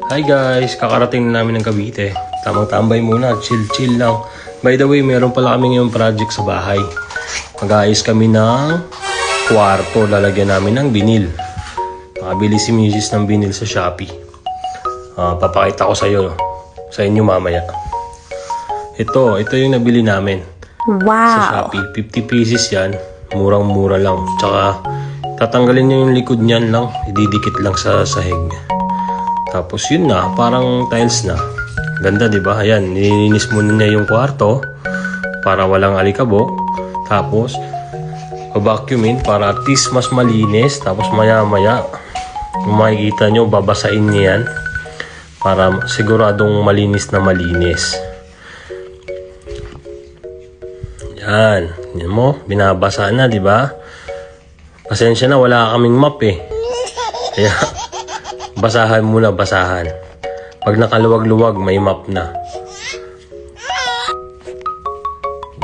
Hi guys, kakarating na namin ng Cavite. Tamang tambay muna, chill lang. By the way, meron pala kami ngayong project sa bahay. Mag-aayos kami ng kwarto, lalagyan namin ng vinil. Nakabili si Mrs. ng vinil sa Shopee. Papakita ko sa inyo mamaya. Ito yung nabili namin. Wow! Sa Shopee, 50 pieces yan. Murang-mura lang. Tsaka tatanggalin niyo yung likod niyan lang, ididikit lang sa sahig. Tapos yun na, parang tiles na. Ganda, di ba? Ayan, nilinis muna niya yung kwarto para walang alikabok. Tapos vacuumin para at least mas malinis. Tapos maya-maya, kung makikita nyo, babasain niya yan para siguradong malinis na malinis. Yan, yan mo, binabasa na, di ba? Pasensya na, wala kaming map eh. Kaya basahan muna, basahan. Pag nakaluwag-luwag, may map na.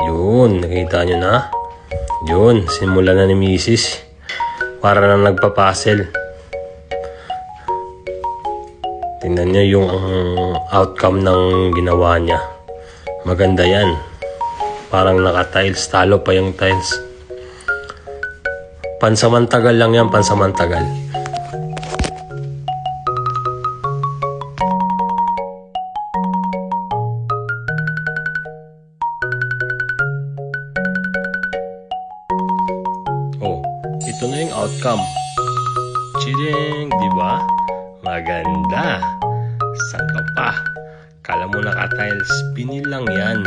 Yun, nakita nyo na. Yun, simula na ni Mrs. Para na nagpapuzzle. Tingnan nyo yung outcome ng ginawa niya. Maganda yan. Parang naka-tiles, talo pa yung tiles. Pansamantagal lang yan, pansamantagal. Oh, ito na yung outcome. Chilling, di ba? Maganda. Saan ka pa? Kala mo naka-tiles, pinil lang yan.